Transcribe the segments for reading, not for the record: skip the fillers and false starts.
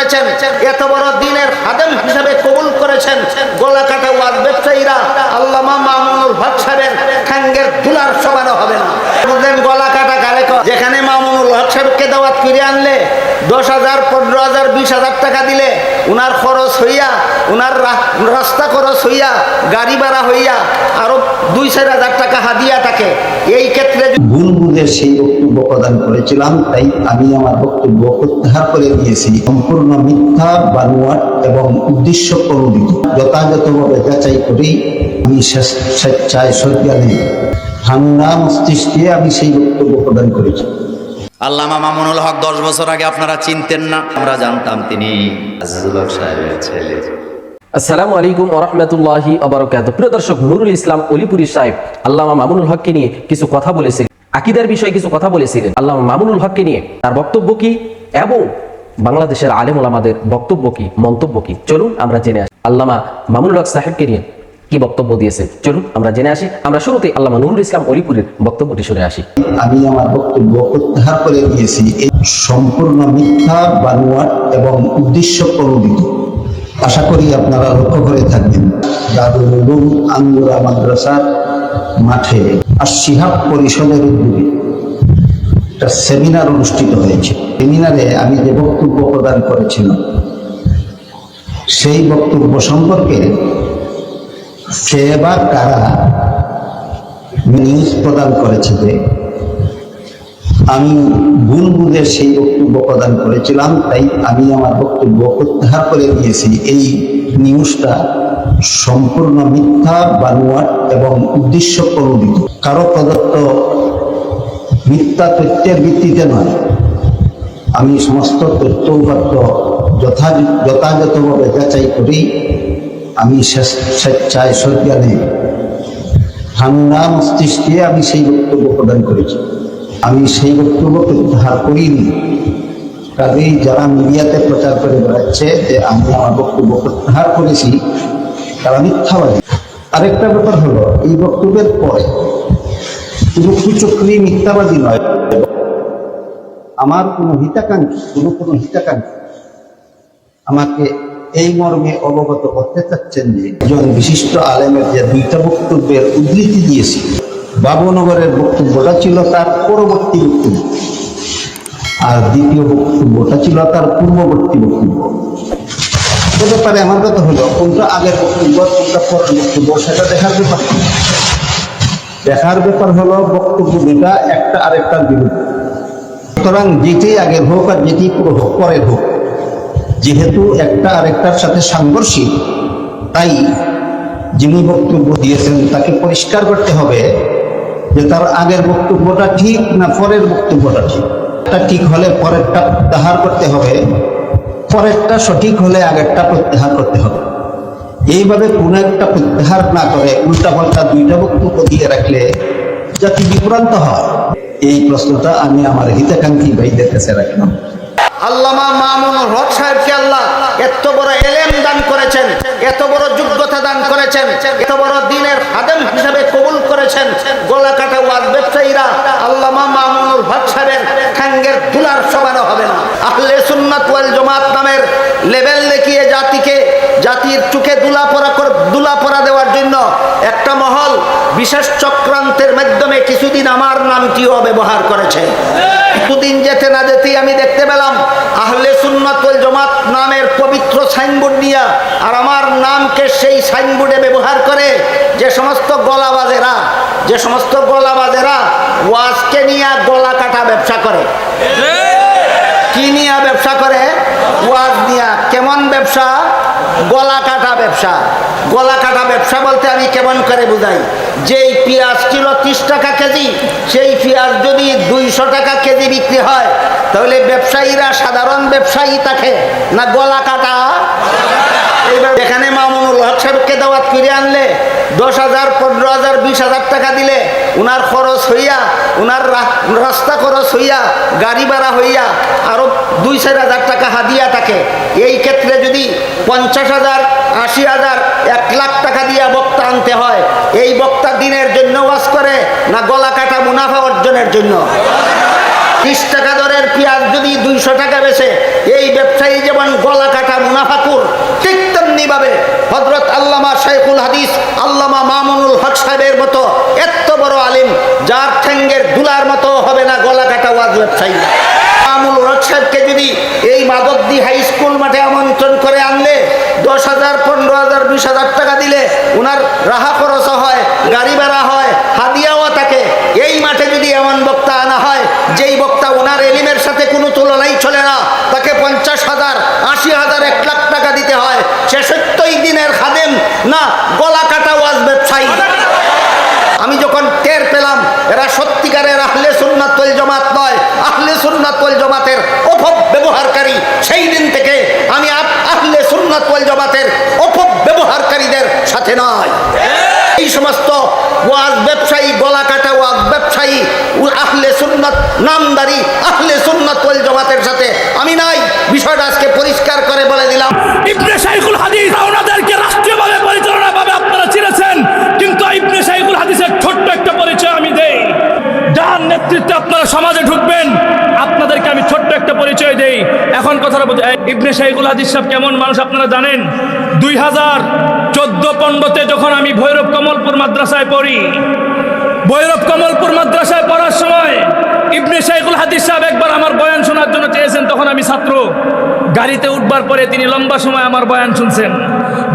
করেছেন, এত বড় দিনের খাদেম হিসেবে কবুল করেছেন গলা কাটা ওয়াজ ব্যবসায়ীরা আল্লামা মামুনুল হক সাহেবের ঠ্যাঙ্গের দুলার সমানো হবে না। বুঝলেন গলা কাটা কারে কয়? যেখানে মামুনুল হক সাহেবকে দাওয়াত করে আনলে 10,000, 15,000, 20,000 টাকা দিলে উনার খরচ হইয়া, উনার রাস্তা খরচ হইয়া, গাড়ি ভাড়া হইয়া আরো 2-4,000 টাকা হাদিয়া থাকে। এই ক্ষেত্রে ভুল বুঝে সেই বক্তব্য প্রদান করেছিলাম, তাই আমি আমার বক্তব্য প্রত্যাহার করে নিয়েছি। সম্পূর্ণ মিথ্যা, বানোয়াট এবং উদ্দেশ্য প্রণোদিত। যথাযথভাবে যাচাই করেই আমি স্বেচ্ছায় সজ্ঞানে ঠান্ডা মস্তিষ্কে আমি সেই বক্তব্য প্রদান করেছি। আল্লামা মামুনুল হক 10 বছর আগে আপনারা চিনতেন না, আমরা জানতাম তিনি আজিজুল হক সাহেবের ছেলে। আসসালামু আলাইকুম ওয়া রাহমাতুল্লাহি ওয়া বারাকাতুহু। প্রিয় দর্শক, নুরুল ইসলাম অলিপুরি সাহেব আল্লামা মামুনুল হককে নিয়ে কিছু কথা বলেছিলেন, আকীদার বিষয়ে কিছু কথা বলেছিলেন। আল্লামা মামুনুল হককে নিয়ে তার বক্তব্য কি এবং বাংলাদেশের আলেম ওলামাদের বক্তব্য কি, মন্তব্য কি, চলুন আমরা জেনে আসি। আল্লামা মামুনুল হক সাহেবকে নিয়ে কি বক্তব্য দিয়েছে, চলুন আমরা জেনে আসি। আমরা শুরুতে আল্লামা নুরুল ইসলাম অলিপুরের বক্তব্যটি শুনে আসি। আমি আমার বক্তব্য প্রত্যাহার করে নিয়েছি। এই সম্পূর্ণ মিথ্যা, বানোয়াট এবং উদ্দেশ্য প্রণোদিত। আশা করি আপনারা লক্ষ্য করে থাকবেন। দারুল উলুম আঙ্গুরা মাদ্রাসার মাঠে আশ-শিহাব পরিষদের উদ্যোগে একটা সেমিনার অনুষ্ঠিত হয়েছে। সেমিনারে আমি যে বক্তব্য প্রদান করেছিলাম, সেই বক্তব্য সম্পর্কে কে বা কারা নিউজ প্রদান করেছে যে আমি ভুল বুঝে সেই বক্তব্য প্রদান করেছিলাম, তাই আমি আমার বক্তব্য প্রত্যাহার করে নিয়েছি। এই নিউজটা সম্পূর্ণ মিথ্যা, বানোয়াট এবং উদ্দেশ্য প্রণোদিত। কারো প্রদত্ত মিথ্যা তথ্যের ভিত্তিতে নয়। আমি সমস্ত তথ্য উপাত্ত যথাযথভাবে যাচাই করি আমি স্বেচ্ছায় সজ্ঞানে ঠান্ডা মস্তিষ্কে আমি সেই বক্তব্য প্রদান করেছি। আমি সেই বক্তব্য প্রত্যাহার করিনি। কাজেই যারা মিডিয়াতে প্রচার করে বেড়াচ্ছে যে আমি আমার বক্তব্য প্রত্যাহার করেছি, তারা মিথ্যাবাদী। আরেকটা ব্যাপার হলো, এই বক্তব্যের পরে শুধু কুচক্রী মিথ্যাবাদী নয়, আমার কোনো হিতাকাঙ্ক্ষী আমাকে এই মর্মে অবগত করতে চাচ্ছেন যে একজন বিশিষ্ট আলেমের যে 2টা বক্তব্যের উদ্ধৃতি দিয়েছি, বাবুনগরের বক্তব্যটা ছিল তার পরবর্তী বক্তব্য, আর দ্বিতীয় বক্তব্যটা ছিল তার পূর্ববর্তী বক্তব্য। সে ব্যাপারে আমার কথা হলো, কোনটা আগের বক্তব্য, কোনটা পরের বক্তব্য, সেটা দেখার ব্যাপার হলো বক্তব্য দুটা একটা আরেকটার বিরুদ্ধে। সুতরাং যেটি আগের হোক আর যেটি পরের হোক, যেহেতু একটা আরেকটার সাথে সাংঘর্ষিক, তাই যিনি বক্তব্য দিয়েছেন তাকে পরিষ্কার করতে হবে যে তার আগের বক্তব্যটা ঠিক না পরের বক্তব্যটা ঠিক। এটা ঠিক হলে পরেরটা প্রত্যাহার করতে হবে, পরেরটা সঠিক হলে আগেরটা প্রত্যাহার করতে হবে। এইভাবে কোনো একটা প্রত্যাহার না করে উল্টাপাল্টা 2টা বক্তব্য দিয়ে রাখলে জাতি বিভ্রান্ত হয়। এই প্রশ্নটা আমি আমার হিতাকাঙ্ক্ষী ভাইদের কাছে রাখলাম। আল্লামা মামুনুল হক সাহেবকে আল্লাহ এত বড় এলেম দান করেছেন, এত বড় যোগ্যতা দান করেছেন, এত বড় দিনের খাদেম হিসেবে কবুল করেছেন গলা কাটা ওয়াজ ব্যবসায়ীরা আল্লামা মামুনুল হক সাহেবের ঠ্যাঙ্গের দুলার সমানো হবে না। আহলে সুন্নাত ওয়াল জামাত নামের লেবেল দেখিয়ে জাতির চোখে দুলা পরা দেওয়ার জন্য একটা মহল বিশেষ চক্রান্তের মাধ্যমে কিছুদিন আমার নামটিও ব্যবহার করেছে। কিছুদিন যেতে না যেতেই আমি দেখতে পেলাম আহলে সুন্নাত ওয়াল জামাত নামের পবিত্র সাইনবোর্ড নিয়ে আর আমার নামকে সেই সাইনবোর্ডে ব্যবহার করে যে সমস্ত গলাবাজেরা ওয়াজকে নিয়ে গলা কাটা ব্যবসা করে। কি নিয়ে ব্যবসা করে? ওয়াজ নিয়ে। কেমন ব্যবসা? গলা কাটা ব্যবসা। গলা কাটা ব্যবসা বলতে আমি কেমন করে বুঝাই? যেই পেঁয়াজ ছিল 30 টাকা কেজি, সেই পেঁয়াজ যদি 200 টাকা কেজি বিক্রি হয়, তাহলে ব্যবসায়ীরা সাধারণ ব্যবসায়ী থাকে না গলা কাটা? এইবার এখানে মামুনুল হক সাহেবকে দাওয়াত করে আনলে 10,000, 15,000, 20,000 টাকা দিলে উনার খরচ হইয়া, উনার রাস্তা খরচ হইয়া, গাড়ি ভাড়া হইয়া আরো 2-4,000 টাকা হাদিয়া থাকে। এই ক্ষেত্রে যদি 50,000, 80,000, 1 লাখ টাকা দিয়া বক্তা আনতে হয়, এই বক্তা দিনের জন্য ওয়াজ করে না গলা কাটা মুনাফা অর্জনের জন্য? 30 টাকা দরের পেঁয়াজ যদি 200 টাকা বেচে, এই ব্যবসায়ী যেমন গলা কাটা মুনাফাকুর। ঠিক তেমনি ভাবে হযরত আল্লামা শাইখুল হাদিস আল্লামা মামুনুল হক সাহেবের মতো এত বড় আলিম, যার ঠ্যাঙ্গের দুলার মতো হবে না গলা কাটা ওয়াজ ব্যবসায়ী। মামুনুল হক সাহেবকে যদি এই মাদকদি হাই স্কুল মাঠে আমন্ত্রণ করে আনলে 10,000, 15,000, 20,000 টাকা দিলে ওনার রাহা খরচ হয়, গাড়ি ভাড়া হয়, হাদিয়াও থাকে। এই মাঠে যদি এমন বক্তা আনা হয় যেই বক্তা ওনার এলিমের সাথে কোনো তুলনাই চলে না, তাকে 50,000, 80,000, 1 লাখ টাকা দিতে হয়, সে সত্যই দিনের খাদেম না গলা কাটা ওয়াজ ব্যবসায়ী। আমি যখন টের পেলাম এরা সত্যিকারের আহলে সুন্নাত ওয়াল জামাত নয়, আহলে সুন্নাত ওয়াল জামাতের অপব্যবহারকারী, সেই দিন থেকে আমি আহলে সুন্নাত ওয়াল জামাতের অপব্যবহারকারীদের সাথে নয়। এই সমস্ত ওয়াজ ব্যবসায়ী, গলা কাটা ওয়াজ ব্যবসায়ী, আহলে সুন্নাত নামদারি আহলে সুন্নাত ওয়াল জামাতের সাথে আমি নাই। বিষয়টা আজকে পরিষ্কার করে বলে দিলাম। ইবনে শাইখুল হাদিস ওনাদেরকে রাষ্ট্রীয়ভাবে পরিচালনাভাবে আপনারা চিনেছেন, কিন্তু ইবনে শাইখুল হাদিসের ছোট্ট একটা পরিচয় আমি দেই। যার নেতৃত্বে আপনারা সমাজে ঢুকবেন, আপনাদেরকে আমি ছোট্ট একটা পরিচয় দেই। এখন কথাটা বলতে, ইবনে শাইখুল হাদিস সাহেব কেমন মানুষ আপনারা জানেন? 2014-15-তে যখন আমি ভৈরব কমলপুর মাদ্রাসায় পড়ি, ভৈরব কমলপুর মাদ্রাসায় পড়ার সময় ইবনে শাইখুল হাদিস সাহেব একবার আমার বয়ান শোনার জন্য চেয়েছেন। তখন আমি ছাত্র। গাড়িতে উঠবার পরে তিনি লম্বা সময় আমার বয়ান শুনছেন।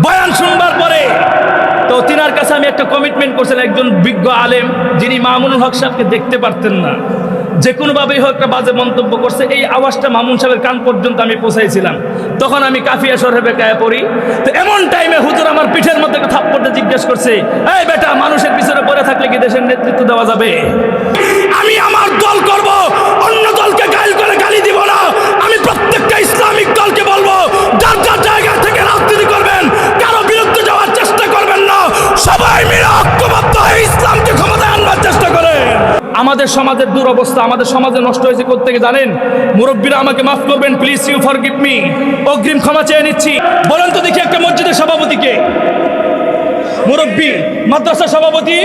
বয়ান শুনবার পরে তো তিনার কাছে আমি একটা কমিটমেন্ট করছিলাম, একজন বিজ্ঞ আলেম যিনি মামুনুল হক সাহেবকে দেখতে পারতেন না, যে কোনোভাবেই হোক একটা বাজে মন্তব্য করছে, এই আওয়াজটা মামুন সাহেবের কান পর্যন্ত আমি পৌঁছাইছিলাম। তখন আমি কাফিয়া শরীফে গায়ে পড়ি। তো এমন টাইমে হুজুর আমার পিঠের মধ্যে একটা থাপ্পড়ে জিজ্ঞেস করছে, এই বেটা, মানুষের পিছনে পড়ে থাকলে কি দেশের নেতৃত্ব দেওয়া যাবে? আমি আমার দল করব, অন্য দলকে গাইল করে গালি দিব না। আমি প্রত্যেকটা ইসলামিক দলকে বলবো, যার যার জায়গা থেকে রাজনীতি করবেন, কারো বিরুদ্ধে যাওয়ার চেষ্টা করবেন না, সবাই মিলে ঐক্যবদ্ধ হয়ে ইসলামকে ক্ষমতায় আনবার চেষ্টা করেন। আমাদের সমাজের দুরবস্থা, আমাদের সমাজে নষ্ট হয়েছে কোত্থেকে জানেন? মুরব্বীরা আমাকে মাফ করবেন, প্লিজ ইউ ফরগিভ মি, অগ্রিম ক্ষমা চেয়ে নিচ্ছি। বলেন তো দেখি একটা মসজিদের সভাপতিকে, মুরব্বী, মাদ্রাসা সভাপতি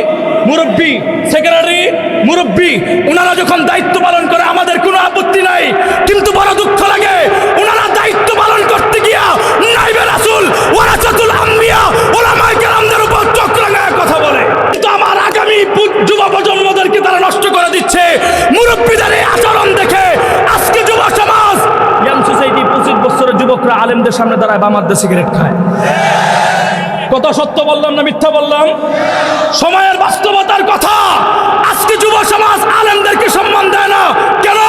মুরব্বী, সেক্রেটারি মুরব্বী, ওনারা যখন দায়িত্ব পালন করে আমাদের কোনো আপত্তি নাই, কিন্তু বড় দুঃখ লাগে ওনারা দায়িত্ব পালন করতে গিয়া নাইবে রাসূল ওয়ারাসাতুল আম্বিয়া উলামায়ে কেরামদের উপর চোখ রাঙায় কথা বলে। কিন্তু আমার আগামী যুব প্রজন্মদেরকে তারা নষ্ট করে দিচ্ছে। মুরব্বীদের এই আচরণ দেখে আজকে যুব সমাজ, ইয়াং সোসাইটি, 25 বছরের যুবকরা আলেমদের সামনে দাঁড়ায় বামার দেশে সিগারেট খায়। কথা সত্য বললাম না মিথ্যা বললাম? সময়ের বাস্তবতার কথা। আজকে যুব সমাজ আলেমদেরকে সম্মান দেয় না কেন?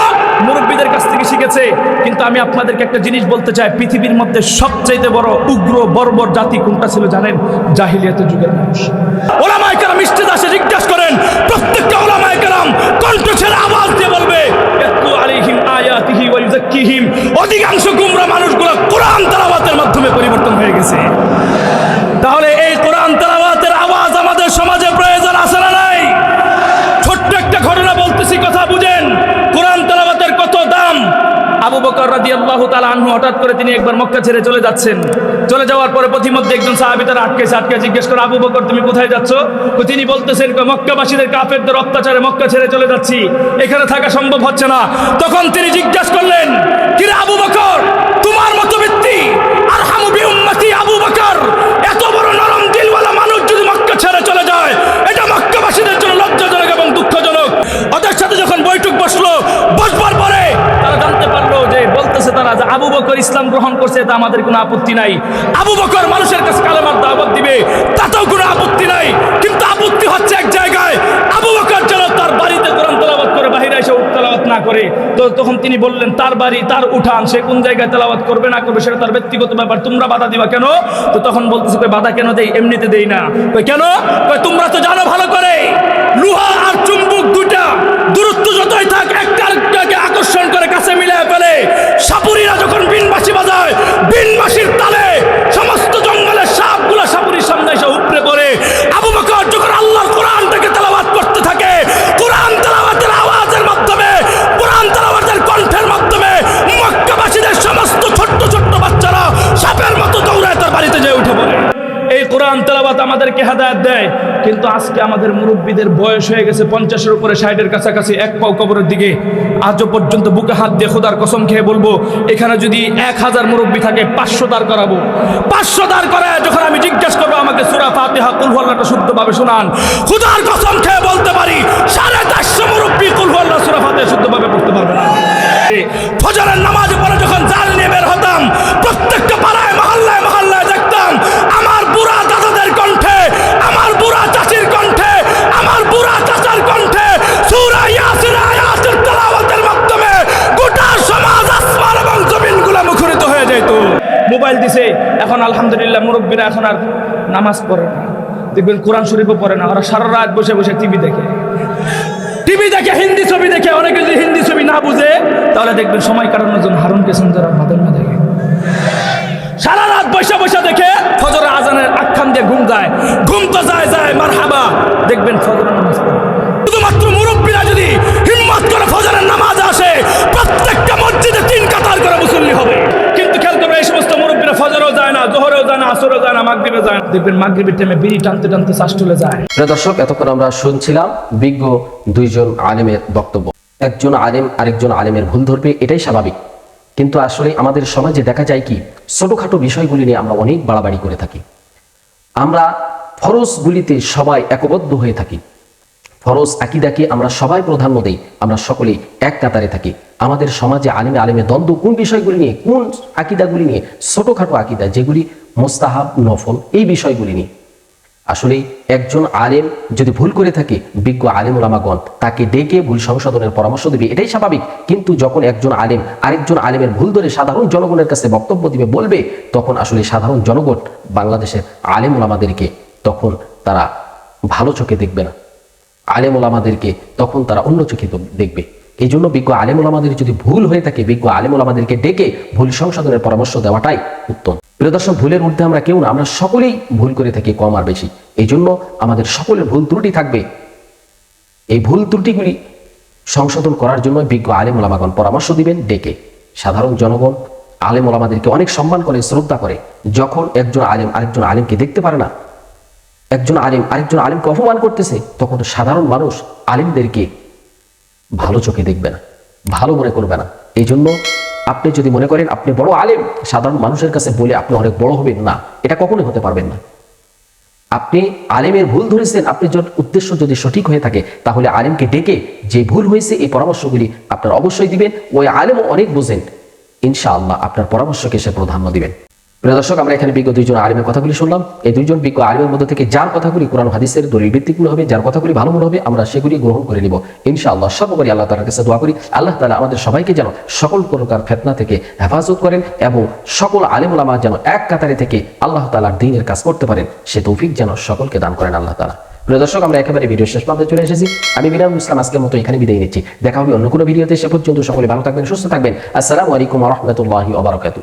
মুরব্বীদের কাছ থেকে শিখেছে। কিন্তু আমি আপনাদেরকে একটা জিনিস বলতে চাই, পৃথিবীর মধ্যে সবচাইতে বড় উগ্র বর্বর জাতি কোনটা ছিল জানেন? জাহিলিয়াতের যুগের মানুষ। ওলামায়ে কেরাম ইস্তেদাসে জিজ্ঞাসা করেন, প্রত্যেকটা ওলামায়ে কেরাম কণ্ঠ ছেড়ে আওয়াজ দিয়ে বলবে, ইয়াতলু আলাইহিম আয়াতিহি ওয়া ইউযাক্কিহিম। অধিকাংশ গুমরা মানুষগুলো কোরআন তেলাওয়াতের মাধ্যমে পরিবর্তন হয়ে গেছে। তাহলে এই কোরআন তেলাওয়াতের আওয়াজ আমাদের সমাজে প্রয়োজন আছে না নাই? ছোট্ট একটা ঘটনা বলতেছি, কথা বুঝেন। কোরআন তেলাওয়াতের কত দাম। আবু বকর রাদিয়াল্লাহু তাআলা আনহু হঠাৎ করে তিনি একবার মক্কা ছেড়ে চলে যাচ্ছেন। চলে যাওয়ার পরে পথিমধ্যে একজন সাহাবী তার আটকে জিজ্ঞেস করে, আবু বকর তুমি কোথায় যাচ্ছ? তিনি বলতেছেন, মক্কাবাসীদের কাফেরদের অত্যাচারে মক্কা ছেড়ে চলে যাচ্ছি, এখানে থাকা সম্ভব হচ্ছে না। তখন তিনি জিজ্ঞাসা করলেন, কিরে আবু বকর, তোমার মতো ব্যক্তি আরহামু বি উম্মতি আবু বকর, এত বড় নরম দিলওয়ালা মানুষ যদি মক্কা ছেড়ে চলে যায়, এটা মক্কাবাসীদের জন্য লজ্জাজনক এবং দুঃখজনক। ওদের সাথে যখন বৈঠক বসলো, বসবার পরে তারা জানতে পারলো যে বলতেছে তারা যে আবু বকর ইসলাম গ্রহণ করছে, তা আমাদের কোনো আপত্তি নাই। আবু বকর মানুষের কাছে কালেমার দাওয়াত দিবে, তাতেও কোনো আপত্তি নাই। কিন্তু আপত্তি হচ্ছে এক জায়গায়, আবু বকর যেন তার বাড়িতে কোরআন তেলাওয়াত করে বাহিরে এসে তেলাওয়াত না করে। তো তখন তিনি বললেন, তার বাড়ি, তার উঠান, সে কোন জায়গায় তেলাওয়াত করবে না করবে সেটা তার ব্যক্তিগত ব্যাপার, তোমরা বাধা দিবা কেন? তো তখন বলতেছে, বাধা কেন দেই? এমনিতে দেই না। কেন? তোমরা তো জানো ভালো করে, লোহা আর চুম্বক দুটা দূরত্ব যতই থাক একটা আরেকটাকে আকর্ষণ করে কাছে মিলিয়ে ফেলে। সাপুরীরা যখন বিনবাঁশি বাজায়, বিনবাঁশির তালে সমস্ত জঙ্গলের সাপগুলো সাপুরীর সামনে এসে উপড়ে পড়ে। আবু বকর যখন আল্লাহর কোরআনটাকে তেলাওয়াত করতে থাকে, কোরআন তেলাওয়াতের আওয়াজের মাধ্যমে, কোরআন তেলাওয়াতের কণ্ঠের মাধ্যমে মক্কাবাসীদের সমস্ত ছোট্ট ছোট্ট বাচ্চারা সাপের মতো দৌড়ায় তার বাড়িতে যেয়ে উঠে পড়ে। এই কোরআন তেলাওয়াত আমাদেরকে হেদায়েত দেয়। কিন্তু আজকে আমাদের মুরব্বীদের বয়স হয়ে গেছে 50-এর উপরে, 60-এর কাছাকাছি, এক পাও কবরের দিকে। আজও পর্যন্ত বুকে হাত দিয়ে খোদার কসম খেয়ে বলবো, এখানে যদি 1000 মুরব্বী থাকে 500 দাঁড় করাবো। 500 দাঁড় করায় যখন আমি জিজ্ঞেস করবো আমাকে সূরা ফাতিহা কুল হুয়াল্লাহটা শুদ্ধভাবে শোনান, খোদার কসম খেয়ে বলতে পারি 450 মুরব্বী কুল হুয়াল্লাহ সূরা ফাতিহা শুদ্ধভাবে পড়তে পারবে না। ফজরের নামাজ পড়ে যখন জাল নিয়ে বের হতাম, প্রত্যেকটা পাড়ায় মহল্লায় মহল্লায় দেখতাম আমার বুড়া দাদাদের কণ্ঠে, আমার বুড়া চাচির কণ্ঠে, আমার বুড়া চাচার কণ্ঠে সূরা ইয়াসিন আয়াতের তেলাওয়াতের মাধ্যমে গোটা সমাজ, আসমান এবং জমিনগুলো মুখরিত হয়ে যেত। মোবাইল দিছে, এখন আলহামদুলিল্লাহ মুরব্বীরা এখন আর নামাজ পড়ে না, দেখবেন কোরআন শরীফও পড়ে না, ওরা সারা রাত বসে বসে টিভি দেখে, হিন্দি ছবি দেখে। অনেকে যদি হিন্দি ছবি না বুঝে তাহলে দেখবেন সময় কাটানোর জন্য হারুন পেছনদার মাদল না দেখে, সারা রাত বসে বসে দেখে। ফজরের আজানের আখ্যান দিয়ে ঘুম যায়, ঘুম তো যায় যায় মারহাবা, দেখবেন ফজরের নামাজ পড়ে। শুধুমাত্র মুরব্বীরা যদি হিম্মত করে ফজরের নামাজ আসে, প্রত্যেকটা মসজিদে 3 কাতার করে মুসল্লি হবে। কিন্তু খেয়াল করবে এই সমস্ত মুরব্বীরা ফজরেও যায় না, জোহরেও যায় না, আসরেও যায় না, মাগরিবে যায় না। দেখবেন মাগরিবের টাইমে বিড়ি টানতে টানতে শ্বাস চলে যায়। প্রিয় দর্শক, এতক্ষণ আমরা শুনছিলাম বিজ্ঞ 2 জন আলেমের বক্তব্য। একজন আলেম আরেকজন আলেমের ভুল ধরবে, এটাই স্বাভাবিক। কিন্তু আসলে আমাদের সমাজে দেখা যায় কি, ছোটখাটো বিষয়গুলি নিয়ে আমরা অনেক বাড়াবাড়ি করে থাকি। আমরা ফরজগুলিতে সবাই একবদ্ধ হয়ে থাকি, ফরজ আকীদাকে আমরা সবাই প্রাধান্য দেই, আমরা সকলেই এক কাতারে থাকি। আমাদের সমাজে আলেমে আলেমে দ্বন্দ্ব কোন বিষয়গুলি নিয়ে, কোন আকীদাগুলি নিয়ে, ছোটখাটো আকীদা যেগুলি মুস্তাহাব নফল, এই বিষয়গুলি নিয়ে। আসলে একজন আলেম যদি ভুল করে থাকে, বিজ্ঞ আলেম ওলামাগণ তাকে ডেকে ভুল সংশোধনের পরামর্শ দেবে, এটাই স্বাভাবিক। কিন্তু যখন একজন আলেম আরেকজন আলেমের ভুল ধরে সাধারণ জনগণের কাছে বক্তব্য দিবে, বলবে, তখন আসলে সাধারণ জনগণ বাংলাদেশের আলেম ওলামাদেরকে তখন তারা ভালো চোখে দেখবে না, আলেম ওলামাদেরকে তখন তারা অন্য চোখে দেখবে। এই জন্য বিজ্ঞ আলেম ওলামাদের যদি ভুল হয়ে থাকে, বিজ্ঞ আলেম ওলামাদেরকে ডেকে ভুল সংশোধনের পরামর্শ দেওয়াটাই উত্তম। প্রিয় দর্শক, ভুলের ঊর্ধ্বে আমরা কেউ না, আমরা সকলেই ভুল করে থাকি, কম আর বেশি। এই জন্য আমাদের সকলের ভুল ত্রুটি থাকবে। এই ভুল ত্রুটিগুলি সংশোধন করার জন্য বিজ্ঞ আলেম ওলামাগণ পরামর্শ দিবেন ডেকে। সাধারণ জনগণ আলেম ওলামাদেরকে অনেক সম্মান করে, শ্রদ্ধা করে। যখন একজন আলেম আরেকজন আলেমকে দেখতে পারে না, একজন আলেম আরেকজন আলেমকে অপমান করতেছে, তখন সাধারণ মানুষ আলেমদেরকে ভালো চোখে দেখবে না, ভালো মনে করবে না। এই জন্য আপনি যদি মনে করেন আপনি বড় আলেম, সাধারণ মানুষের কাছে বলে আপনি অনেক বড় হবেন না, এটা কখনোই হতে পারবেন না। আপনি আলেমের ভুল ধরেছেন, আপনি উদ্দেশ্য যদি সঠিক হয়ে থাকে, তাহলে আলেমকে ডেকে যে ভুল হয়েছে এই পরামর্শগুলি আপনার অবশ্যই দিবেন। ওই আলেমও অনেক বোঝেন, ইনশাআল্লাহ আপনার পরামর্শকে সে প্রাধান্য দিবেন। প্রিয় দর্শক, আমরা এখানে বিজ্ঞ 2 জন আলেমের কথাগুলি শুনলাম। এই 2 জন বিজ্ঞ আলেমের মধ্যে থেকে যার কথাগুলি কোরআন হাদিসের দলিল ভিত্তিকগুলো হবে, যার কথাগুলি ভালো মনে হবে, আমরা সেগুলি গ্রহণ করে নিব ইনশাআল্লাহ। সর্বোপরি আল্লাহ তাআলার কাছে দোয়া করি, আল্লাহ তাআলা আমাদের সবাইকে যেন সকল প্রকার ফিতনা থেকে হেফাজত করেন এবং সকল আলেম ওলামা যেন এক কাতারে থেকে আল্লাহ তাআলার দ্বীনের কাজ করতে পারেন, সে তৌফিক যেন সকলকে দান করেন আল্লাহ তাআলা। প্রিয় দর্শক, আমরা একেবারে ভিডিও শেষ প্রান্তে চলে এসেছি। আমি মিনারুল ইসলাম আজকের মতো এখানে বিদায় নিচ্ছি। দেখা হবে অন্য কোনো ভিডিওতে। সে পর্যন্ত সকলে ভালো থাকবেন, সুস্থ থাকবেন। আসসালামু আলাইকুম ওয়া রাহমাতুল্লাহি ওয়া বারাকাতুহু।